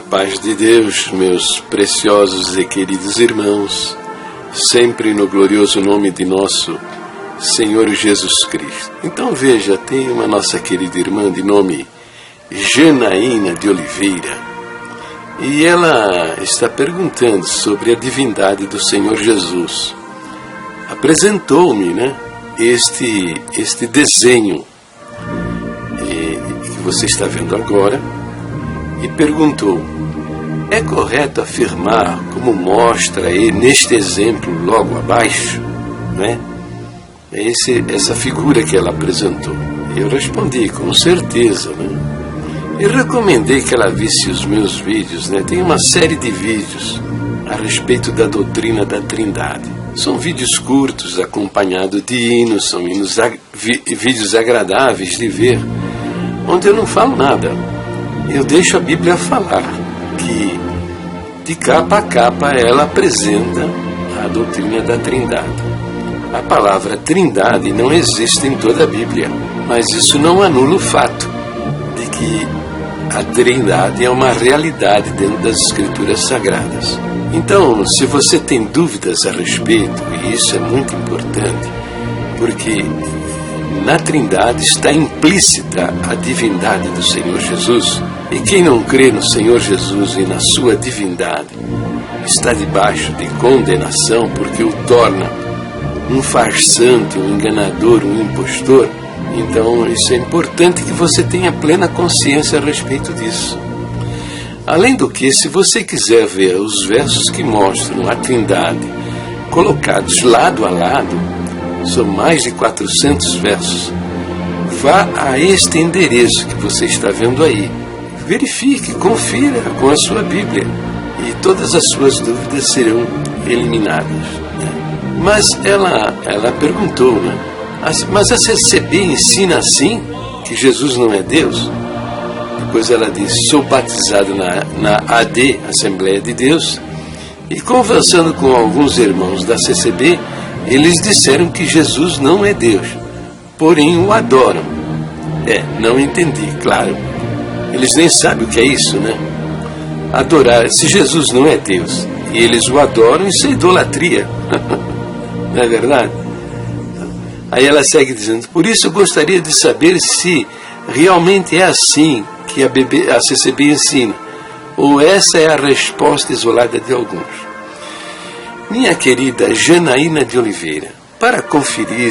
paz de Deus, meus preciosos e queridos irmãos, sempre no glorioso nome de nosso Senhor Jesus Cristo. Então veja, tem uma nossa querida irmã de nome Janaína de Oliveira, e ela está perguntando sobre a divindade do Senhor Jesus. Apresentou-me, este desenho que você está vendo agora, e perguntou: é correto afirmar, como mostra aí neste exemplo logo abaixo, essa figura que ela apresentou? Eu respondi: com certeza, Eu recomendei que ela visse os meus vídeos, Tem uma série de vídeos a respeito da doutrina da Trindade. São vídeos curtos, acompanhados de hinos, são vídeos agradáveis de ver, onde eu não falo nada. Eu deixo a Bíblia falar, que de capa a capa ela apresenta a doutrina da Trindade. A palavra Trindade não existe em toda a Bíblia, mas isso não anula o fato de que a Trindade é uma realidade dentro das Escrituras Sagradas. Então, se você tem dúvidas a respeito, e isso é muito importante, porque na Trindade está implícita a divindade do Senhor Jesus, e quem não crê no Senhor Jesus e na sua divindade está debaixo de condenação, porque o torna um farsante, um enganador, um impostor. Então isso é importante que você tenha plena consciência a respeito disso. Além do que, se você quiser ver os versos que mostram a Trindade colocados lado a lado, são mais de 400 versos, vá a este endereço que você está vendo aí. Verifique, confira com a sua Bíblia, e todas as suas dúvidas serão eliminadas. Mas ela perguntou, mas a CCB ensina assim, que Jesus não é Deus? Depois ela disse: sou batizado na AD, Assembleia de Deus, e conversando com alguns irmãos da CCB, eles disseram que Jesus não é Deus, porém o adoram. Não entendi, claro. Eles nem sabem o que é isso, Adorar, se Jesus não é Deus, e eles o adoram, isso é idolatria. Não é verdade? Aí ela segue dizendo: por isso eu gostaria de saber se realmente é assim que a CCB ensina, ou essa é a resposta isolada de alguns. Minha querida Janaína de Oliveira, para conferir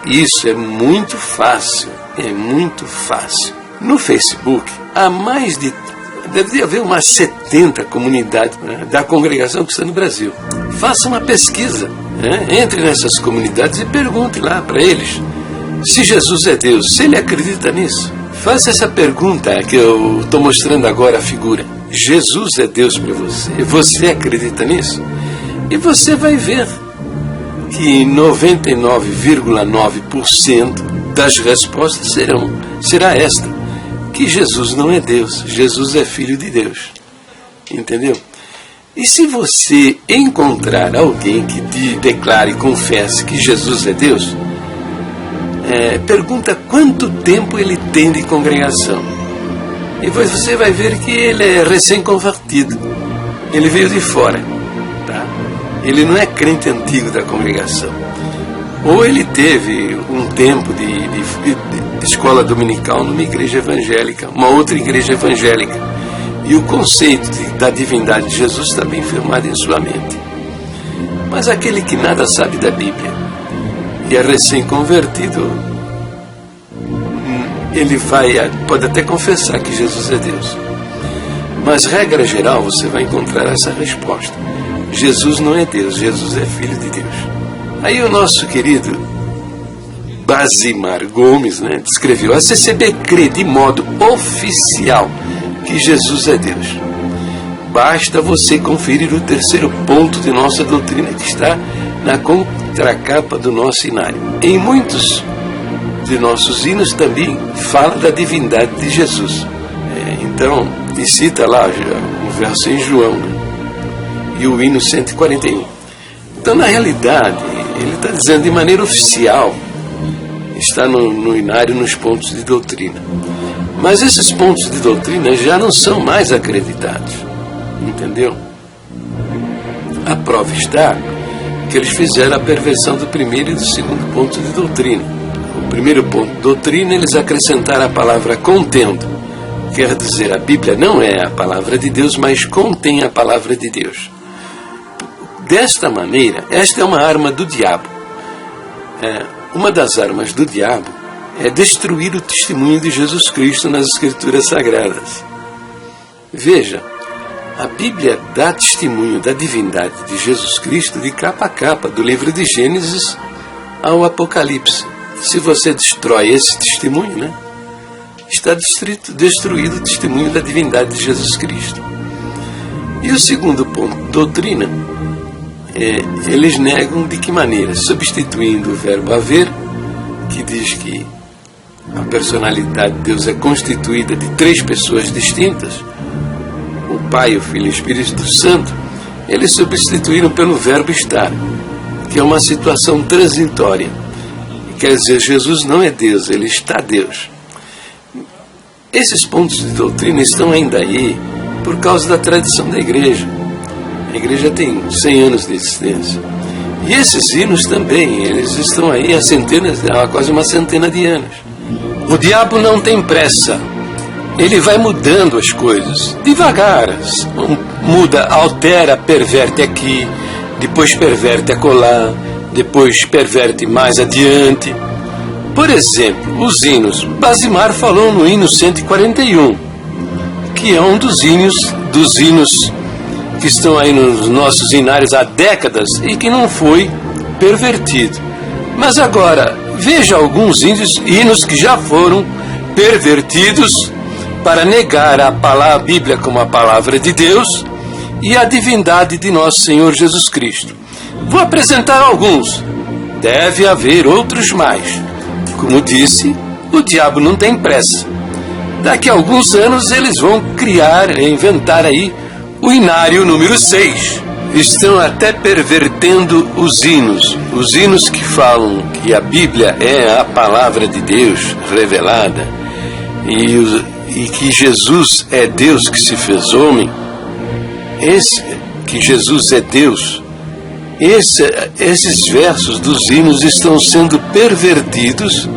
isso é muito fácil. É muito fácil. No Facebook, há deve haver umas 70 comunidades da congregação que está no Brasil. Faça uma pesquisa, entre nessas comunidades e pergunte lá para eles se Jesus é Deus, se ele acredita nisso. Faça essa pergunta que eu estou mostrando agora a figura. Jesus é Deus para você? Você acredita nisso? E você vai ver que 99,9% das respostas será esta: que Jesus não é Deus, Jesus é Filho de Deus. Entendeu? E se você encontrar alguém que declare e confesse que Jesus é Deus, pergunta quanto tempo ele tem de congregação. E você vai ver que ele é recém-convertido. Ele veio de fora. Ele não é crente antigo da congregação. Ou ele teve um tempo de escola dominical numa igreja evangélica, uma outra igreja evangélica. E o conceito da divindade de Jesus está bem firmado em sua mente. Mas aquele que nada sabe da Bíblia e é recém-convertido, ele pode até confessar que Jesus é Deus. Mas, regra geral, você vai encontrar essa resposta: Jesus não é Deus, Jesus é Filho de Deus. Aí o nosso querido Basimar Gomes descreveu: a CCB crê de modo oficial que Jesus é Deus. Basta você conferir o terceiro ponto de nossa doutrina, que está na contracapa do nosso hinário. Em muitos de nossos hinos também fala da divindade de Jesus. Então, e cita lá o verso em João, e o hino 141. Então, na realidade, ele está dizendo de maneira oficial, está no hinário, nos pontos de doutrina. Mas esses pontos de doutrina já não são mais acreditados. Entendeu? A prova está que eles fizeram a perversão do primeiro e do segundo ponto de doutrina. O primeiro ponto de doutrina, eles acrescentaram a palavra contendo. Quer dizer, a Bíblia não é a palavra de Deus, mas contém a palavra de Deus. Desta maneira, esta é uma arma do diabo. Uma das armas do diabo é destruir o testemunho de Jesus Cristo nas Escrituras Sagradas. Veja, a Bíblia dá testemunho da divindade de Jesus Cristo de capa a capa, do livro de Gênesis ao Apocalipse. Se você destrói esse testemunho, está destruído o testemunho da divindade de Jesus Cristo. E o segundo ponto, doutrina, eles negam de que maneira? Substituindo o verbo haver, que diz que a personalidade de Deus é constituída de 3 pessoas distintas, o Pai, o Filho e o Espírito Santo, eles substituíram pelo verbo estar, que é uma situação transitória. Quer dizer, Jesus não é Deus, ele está Deus. Esses pontos de doutrina estão ainda aí por causa da tradição da igreja. A igreja tem 100 anos de existência. E esses hinos também, eles estão aí há quase uma centena de anos. O diabo não tem pressa. Ele vai mudando as coisas, devagar. Muda, altera, perverte aqui, depois perverte acolá, depois perverte mais adiante. Por exemplo, os hinos. Basimar falou no hino 141, que é um dos hinos que estão aí nos nossos hinários há décadas e que não foi pervertido. Mas agora, veja alguns hinos que já foram pervertidos para negar a Bíblia como a palavra de Deus e a divindade de nosso Senhor Jesus Cristo. Vou apresentar alguns. Deve haver outros mais. Como disse, o diabo não tem pressa. Daqui a alguns anos eles vão inventar aí o hinário número 6. Estão até pervertendo os hinos que falam que a Bíblia é a palavra de Deus revelada e que Jesus é Deus que se fez homem. Que Jesus é Deus. Esses versos dos hinos estão sendo pervertidos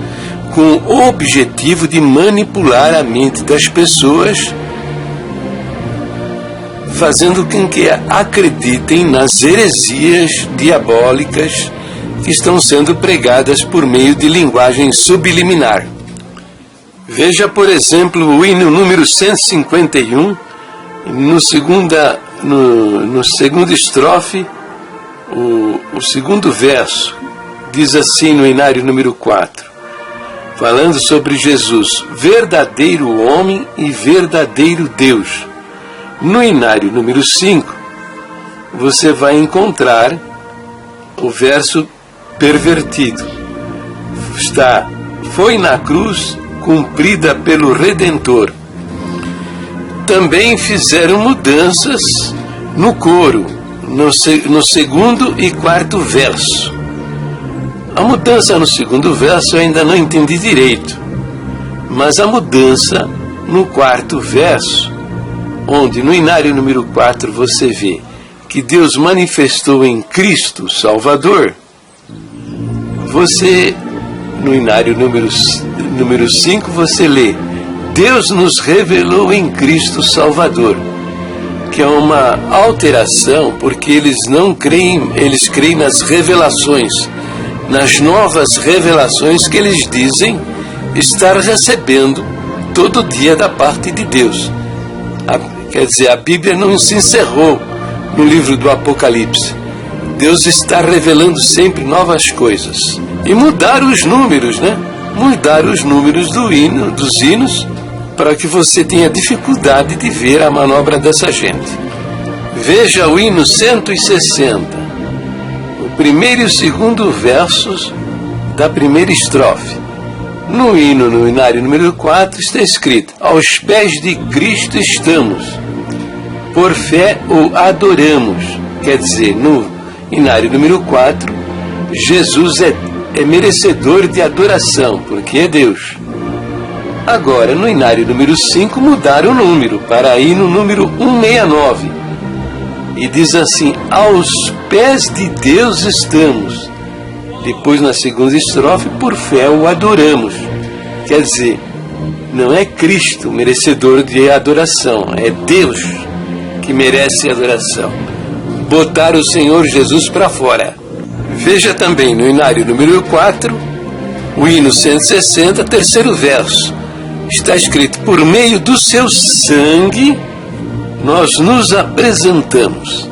com o objetivo de manipular a mente das pessoas, fazendo com que acreditem nas heresias diabólicas que estão sendo pregadas por meio de linguagem subliminar. Veja, por exemplo, o hino número 151, no segundo estrofe, o segundo verso, diz assim no hinário número 4, falando sobre Jesus, verdadeiro homem e verdadeiro Deus. No hinário número 5, você vai encontrar o verso pervertido. Foi na cruz cumprida pelo Redentor. Também fizeram mudanças no coro, no segundo e quarto verso. A mudança no segundo verso eu ainda não entendi direito, mas a mudança no quarto verso, onde no hinário número 4 você vê que Deus manifestou em Cristo Salvador, no hinário número 5 você lê, Deus nos revelou em Cristo Salvador, que é uma alteração, porque eles não creem, eles creem nas revelações, nas novas revelações que eles dizem estar recebendo todo dia da parte de Deus. Quer dizer, a Bíblia não se encerrou no livro do Apocalipse. Deus está revelando sempre novas coisas. E mudaram os números, Mudaram os números dos hinos, para que você tenha dificuldade de ver a manobra dessa gente. Veja o hino 160, o primeiro e o segundo versos da primeira estrofe. No hinário número 4 está escrito, aos pés de Cristo estamos, por fé o adoramos. Quer dizer, no hinário número 4, Jesus é merecedor de adoração, porque é Deus. Agora, no inário número 5, mudaram o número para ir no número 169. E diz assim: aos pés de Deus estamos. Depois, na segunda estrofe, por fé o adoramos. Quer dizer, não é Cristo merecedor de adoração, é Deus que merece adoração. Botar o Senhor Jesus para fora. Veja também no inário número 4, o hino 160, terceiro verso. Está escrito: por meio do seu sangue nós nos apresentamos.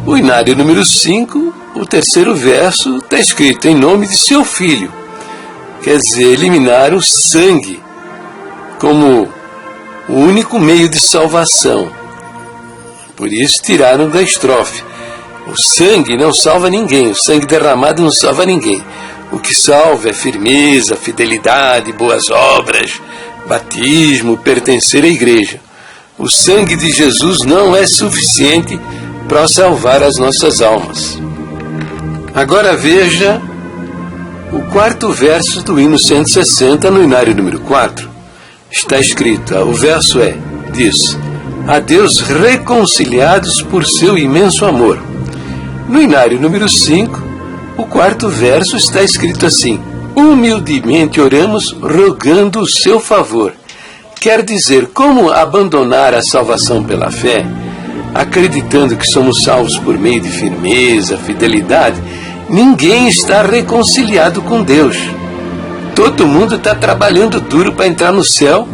O inário número 5, o terceiro verso, está escrito: em nome de seu filho. Quer dizer, eliminar o sangue como o único meio de salvação. Por isso tiraram da estrofe. O sangue não salva ninguém, o sangue derramado não salva ninguém. O que salva é firmeza, fidelidade, boas obras, batismo, pertencer à igreja. O sangue de Jesus não é suficiente para salvar as nossas almas. Agora veja o quarto verso do hino 160 no inário número 4. Está escrito, o verso diz: a Deus reconciliados por seu imenso amor. No inário número 5, o quarto verso está escrito assim: humildemente oramos rogando o seu favor. Quer dizer, como abandonar a salvação pela fé, acreditando que somos salvos por meio de firmeza, fidelidade? Ninguém está reconciliado com Deus. Todo mundo está trabalhando duro para entrar no céu,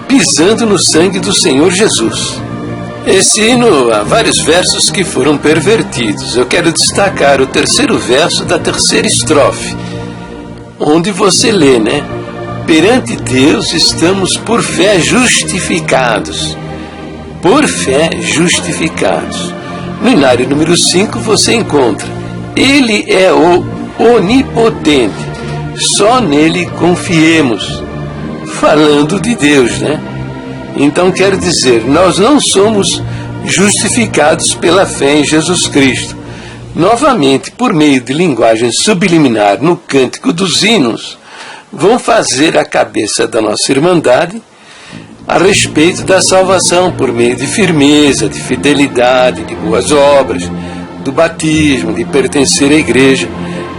pisando no sangue do Senhor Jesus. Esse hino há vários versos que foram pervertidos. Eu quero destacar o terceiro verso da terceira estrofe, onde você lê, perante Deus estamos por fé justificados. Por fé justificados. No inário número 5 você encontra: Ele é o onipotente, só nele confiemos. Falando de Deus, Então quer dizer, nós não somos justificados pela fé em Jesus Cristo. Novamente, por meio de linguagem subliminar no cântico dos hinos, vão fazer a cabeça da nossa irmandade a respeito da salvação por meio de firmeza, de fidelidade, de boas obras, do batismo, de pertencer à igreja.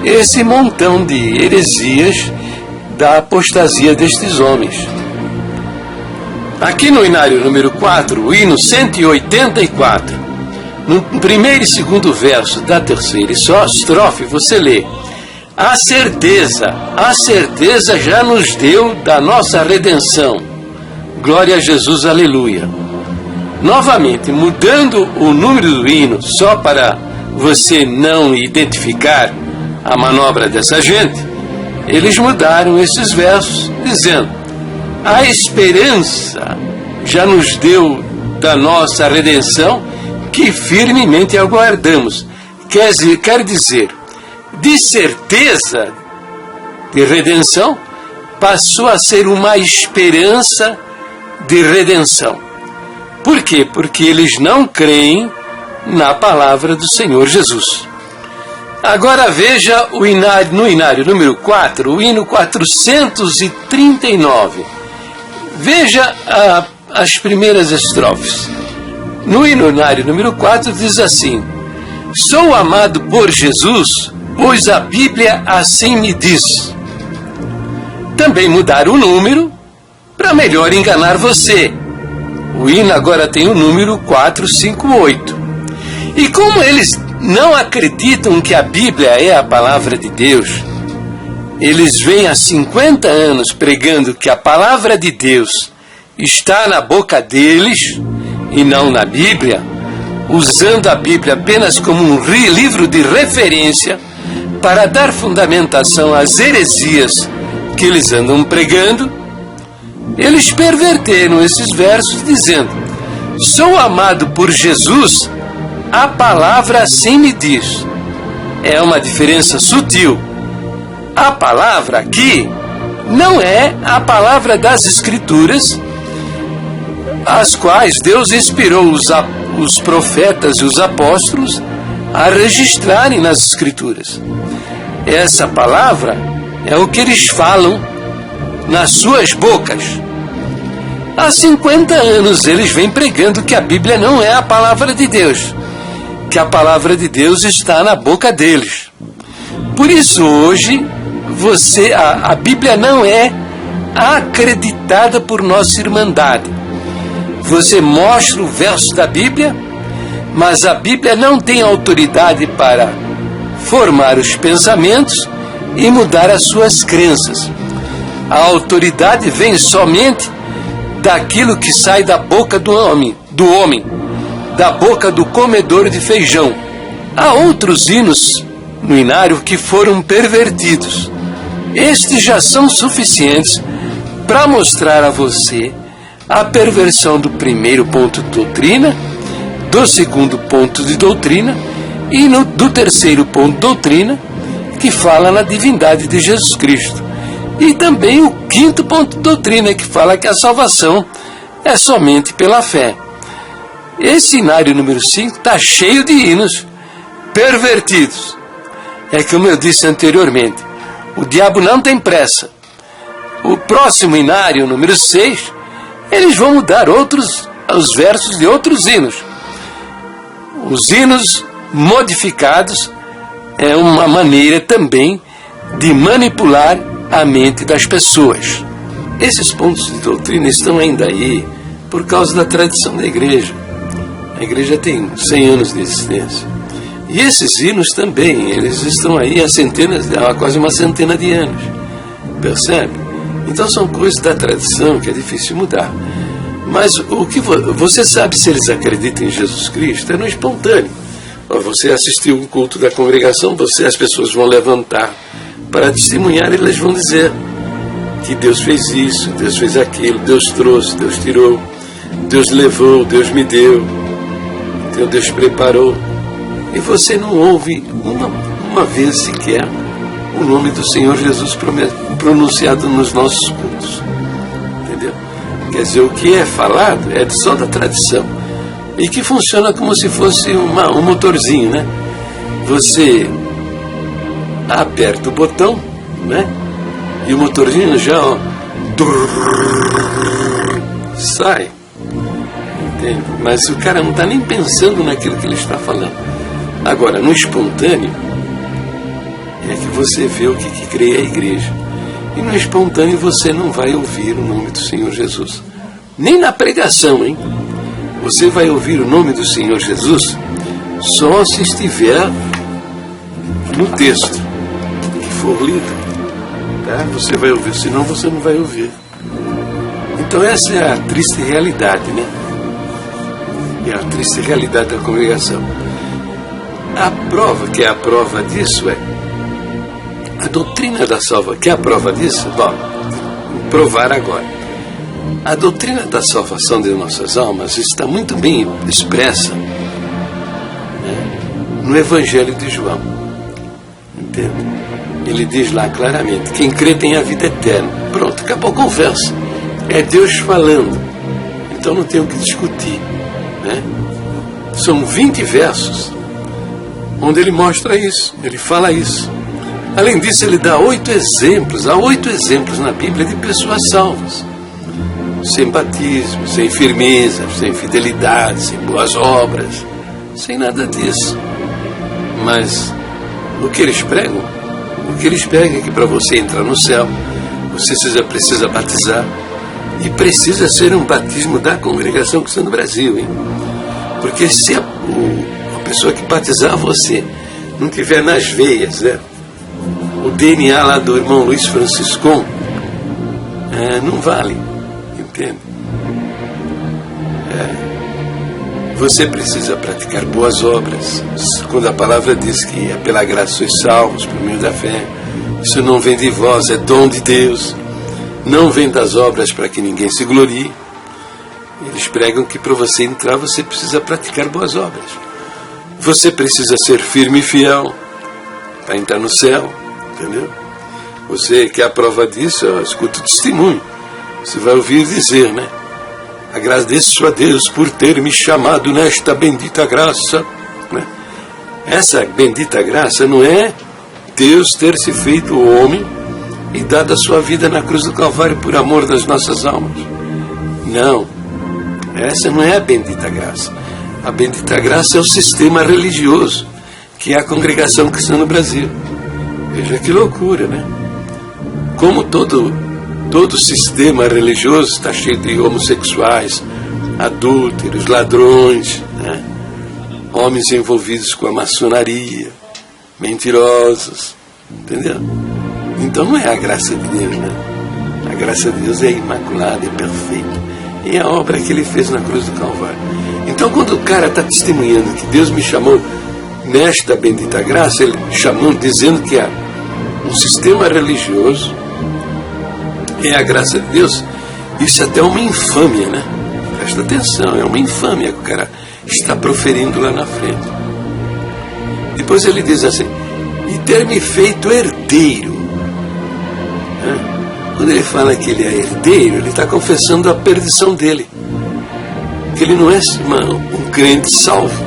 Esse montão de heresias da apostasia destes homens. Aqui no inário número 4, o hino 184, no primeiro e segundo verso da terceira estrofe, você lê: a certeza já nos deu da nossa redenção. Glória a Jesus, aleluia. Novamente, mudando o número do hino, só para você não identificar a manobra dessa gente, eles mudaram esses versos, dizendo: a esperança já nos deu da nossa redenção, que firmemente aguardamos. Quer dizer, de certeza de redenção, passou a ser uma esperança de redenção. Por quê? Porque eles não creem na palavra do Senhor Jesus. Agora veja no inário número 4, o hino 439. Veja as primeiras estrofes. No inário número 4 diz assim: sou amado por Jesus, pois a Bíblia assim me diz. Também mudaram o número para melhor enganar você. O hino agora tem o número 458. E como eles não acreditam que a Bíblia é a palavra de Deus, eles vêm há 50 anos pregando que a palavra de Deus está na boca deles e não na Bíblia, usando a Bíblia apenas como um livro de referência para dar fundamentação às heresias que eles andam pregando. Eles perverteram esses versos dizendo: sou amado por Jesus, a palavra assim me diz. É uma diferença sutil. A palavra aqui não é a palavra das Escrituras, as quais Deus inspirou os profetas e os apóstolos a registrarem nas Escrituras. Essa palavra é o que eles falam nas suas bocas. Há 50 anos eles vêm pregando que a Bíblia não é a palavra de Deus, que a palavra de Deus está na boca deles. Por isso hoje, a Bíblia não é acreditada por nossa Irmandade. Você mostra o verso da Bíblia, mas a Bíblia não tem autoridade para formar os pensamentos e mudar as suas crenças. A autoridade vem somente daquilo que sai da boca do homem, da boca do comedor de feijão. Há outros hinos no inário que foram pervertidos. Estes já são suficientes para mostrar a você a perversão do primeiro ponto de doutrina, do segundo ponto de doutrina e do terceiro ponto de doutrina, que fala na divindade de Jesus Cristo. E também o quinto ponto de doutrina, que fala que a salvação é somente pela fé. Esse inário número 5 está cheio de hinos pervertidos. É como eu disse anteriormente, o diabo não tem pressa. O próximo inário número 6, eles vão mudar os versos de outros hinos. Os hinos modificados é uma maneira também de manipular a mente das pessoas. Esses pontos de doutrina estão ainda aí por causa da tradição da igreja. A igreja tem 100 anos de existência. E esses hinos também, eles estão aí há quase uma centena de anos. Percebe? Então são coisas da tradição que é difícil mudar. Mas o que você sabe se eles acreditam em Jesus Cristo? É no espontâneo. Você assistiu um culto da congregação, as pessoas vão levantar para testemunhar, e eles vão dizer que Deus fez isso, Deus fez aquilo, Deus trouxe, Deus tirou, Deus levou, Deus me deu, Deus preparou. E você não ouve uma vez sequer o nome do Senhor Jesus pronunciado nos nossos cultos. Entendeu? Quer dizer, o que é falado é só da tradição. E que funciona como se fosse um motorzinho, né? Você aperta o botão, né? E o motorzinho já sai. Entende? Mas o cara não está nem pensando naquilo que ele está falando. Agora, no espontâneo, é que você vê o que crê a igreja. E no espontâneo você não vai ouvir o nome do Senhor Jesus. Nem na pregação, hein? Você vai ouvir o nome do Senhor Jesus só se estiver no texto que for lido. Tá? Você vai ouvir, senão você não vai ouvir. Então essa é a triste realidade, né? É a triste realidade da congregação. A prova, que é a prova disso, é a doutrina da salvação. Que é a prova disso? Bom, vou provar agora. A doutrina da salvação de nossas almas está muito bem expressa, né, no Evangelho de João. Entende? Ele diz lá claramente: quem crê tem a vida eterna. Pronto, acabou a conversa. É Deus falando. Então não tem o que discutir, né? São 20 versos onde ele mostra isso, ele fala isso. Além disso, ele dá 8 exemplos. Há 8 exemplos na Bíblia de pessoas salvas, sem batismo, sem firmeza, sem fidelidade, sem boas obras, sem nada disso. Mas o que eles pregam? O que eles pregam é que para você entrar no céu, você precisa batizar. E precisa ser um batismo da congregação cristã do Brasil, hein? Porque se a pessoa que batizar você não tiver nas veias, né, o DNA lá do irmão Luiz Franciscon, não vale. Entende? Você precisa praticar boas obras. Quando a palavra diz que é pela graça sois salvos por meio da fé, isso não vem de vós, é dom de Deus. Não vem das obras para que ninguém se glorie. Eles pregam que para você entrar você precisa praticar boas obras. Você precisa ser firme e fiel para entrar no céu. Entendeu? Você quer a prova disso? Escuta o testemunho. Você vai ouvir dizer, né? Agradeço a Deus por ter me chamado nesta bendita graça, né? Essa bendita graça não é Deus ter se feito homem e dado a sua vida na cruz do Calvário por amor das nossas almas. Não, essa não é a bendita graça. A bendita graça é o sistema religioso, que é a Congregação Cristã no Brasil. Veja que loucura, né? Como todo sistema religioso está cheio de homossexuais, adúlteros, ladrões, né? Homens envolvidos com a maçonaria, mentirosos, entendeu? Então não é a graça de Deus, né? A graça de Deus é imaculada, é perfeita. E é a obra que ele fez na cruz do Calvário. Então quando o cara está testemunhando que Deus me chamou nesta bendita graça, ele chamou dizendo que há um sistema religioso é a graça de Deus, isso até é uma infâmia, né? Presta atenção, é uma infâmia que o cara está proferindo lá na frente. Depois ele diz assim, e ter me feito herdeiro. Quando ele fala que ele é herdeiro, ele está confessando a perdição dele. Que ele não é um crente salvo,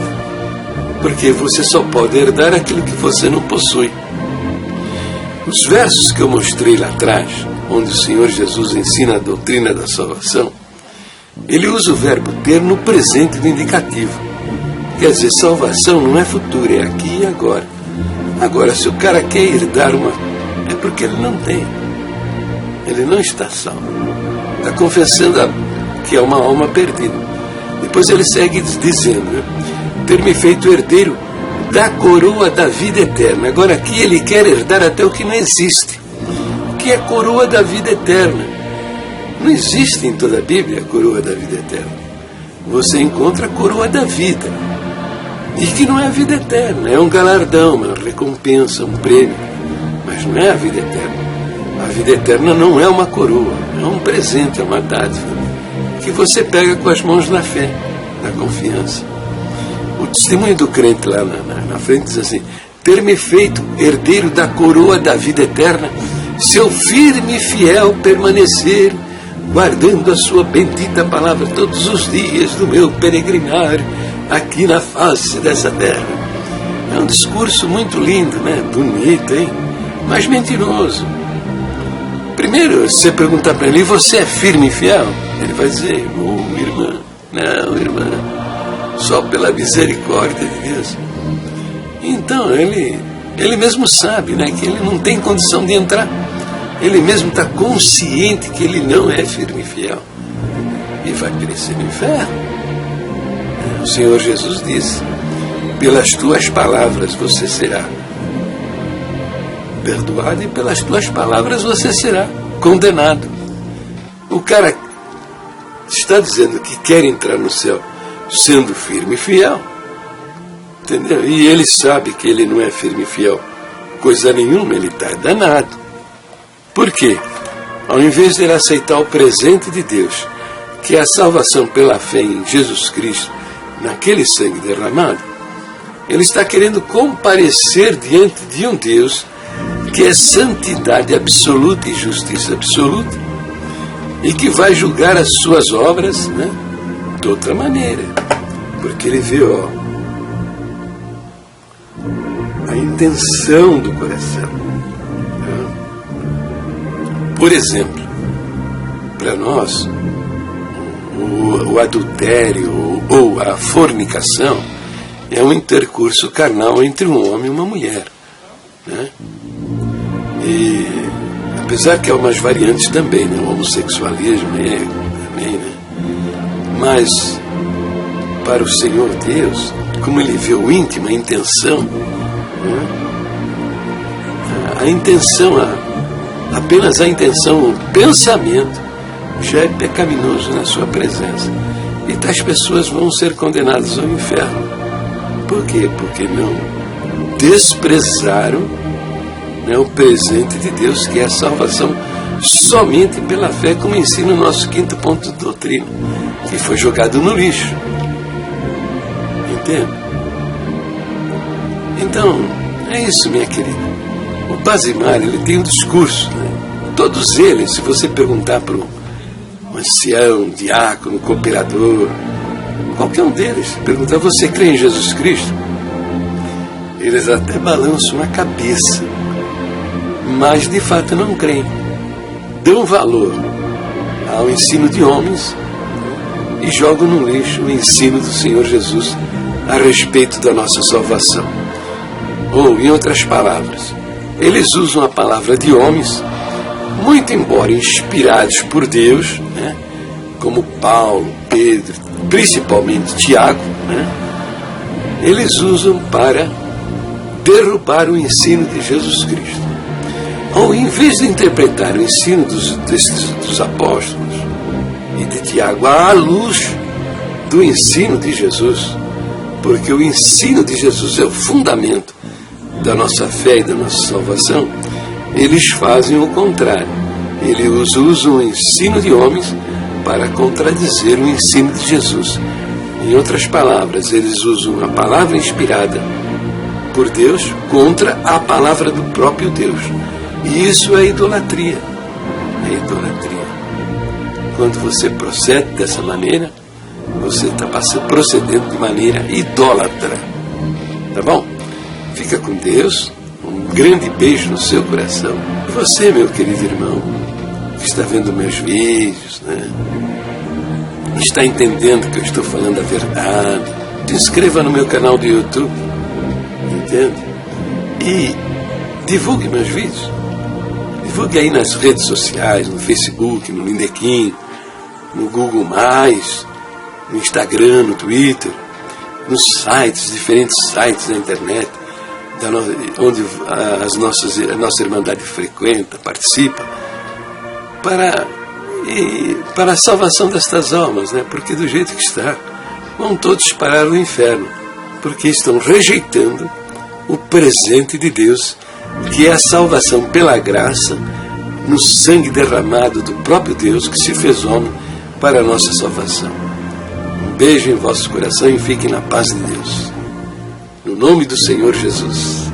porque você só pode herdar aquilo que você não possui. Os versos que eu mostrei lá atrás, onde o Senhor Jesus ensina a doutrina da salvação, ele usa o verbo ter no presente do indicativo. Quer dizer, salvação não é futuro, é aqui e agora. Agora, se o cara quer herdar é porque ele não tem. Ele não está salvo. Está confessando que é uma alma perdida. Depois ele segue dizendo, né? Ter me feito herdeiro da coroa da vida eterna. Agora aqui ele quer herdar até o que não existe. O que é coroa da vida eterna? Não existe em toda a Bíblia a coroa da vida eterna. Você encontra a coroa da vida. E que não é a vida eterna. É um galardão, uma recompensa, um prêmio. Mas não é a vida eterna. A vida eterna não é uma coroa. É um presente, é uma dádiva. Que você pega com as mãos na fé, na confiança. O testemunho do crente lá na frente diz assim, ter me feito herdeiro da coroa da vida eterna, se eu firme e fiel permanecer, guardando a sua bendita palavra todos os dias do meu peregrinar aqui na face dessa terra. É um discurso muito lindo, né? Bonito, hein? Mas mentiroso. Primeiro, se você perguntar para ele, você é firme e fiel? Ele vai dizer, irmã, não, irmã, só pela misericórdia de Deus. Então, ele mesmo sabe, né, que ele não tem condição de entrar. Ele mesmo está consciente que ele não é firme e fiel. E vai perecer no inferno. O Senhor Jesus disse, pelas tuas palavras você será perdoado e pelas tuas palavras você será condenado. O cara está dizendo que quer entrar no céu sendo firme e fiel, entendeu? E ele sabe que ele não é firme e fiel coisa nenhuma, ele está danado. Por quê? Ao invés de ele aceitar o presente de Deus, que é a salvação pela fé em Jesus Cristo, naquele sangue derramado, ele está querendo comparecer diante de um Deus que é santidade absoluta e justiça absoluta, e que vai julgar as suas obras, né, de outra maneira, porque ele vê a intenção do coração. Por exemplo, para nós, o adultério ou a fornicação é um intercurso carnal entre um homem e uma mulher, né? E apesar que há umas variantes também, né? O homossexualismo também, né? Mas para o Senhor Deus, como ele vê o íntimo, a intenção, né? A intenção, apenas a intenção, o pensamento já é pecaminoso na sua presença. E tais pessoas vão ser condenadas ao inferno. Por quê? Porque não desprezaram, né, o presente de Deus, que é a salvação somente pela fé, como ensina o nosso quinto ponto de doutrina, que foi jogado no lixo. Entende? Então, é isso, minha querida. O Basimar, ele tem um discurso, né? Todos eles, se você perguntar para um ancião, um diácono, um cooperador, qualquer um deles, perguntar, você crê em Jesus Cristo? Eles até balançam a cabeça, mas de fato não creem. dão valor ao ensino de homens e jogam no lixo o ensino do Senhor Jesus a respeito da nossa salvação. Ou, em outras palavras, eles usam a palavra de homens, muito embora inspirados por Deus, né, como Paulo, Pedro, principalmente Tiago, né, eles usam para derrubar o ensino de Jesus Cristo. Ou, em vez de interpretar o ensino dos apóstolos e de Tiago à luz do ensino de Jesus, porque o ensino de Jesus é o fundamento da nossa fé e da nossa salvação, eles fazem o contrário. Eles usam o ensino de homens para contradizer o ensino de Jesus. Em outras palavras, eles usam a palavra inspirada por Deus contra a palavra do próprio Deus. E isso é idolatria. É idolatria. Quando você procede dessa maneira, você está procedendo de maneira idólatra. Tá bom? Fica com Deus. Um grande beijo no seu coração. E você, meu querido irmão, que está vendo meus vídeos, né? Está entendendo que eu estou falando a verdade. Se inscreva no meu canal do YouTube. Entende? E divulgue meus vídeos. Divulgue aí nas redes sociais, no Facebook, no LinkedIn, no Google+, no Instagram, no Twitter, nos sites, diferentes sites da internet, onde a nossa Irmandade frequenta, participa, para a salvação destas almas, né? Porque do jeito que está, vão todos parar no inferno, porque estão rejeitando o presente de Deus, que é a salvação pela graça, no sangue derramado do próprio Deus, que se fez homem para a nossa salvação. Um beijo em vosso coração e fiquem na paz de Deus. No nome do Senhor Jesus.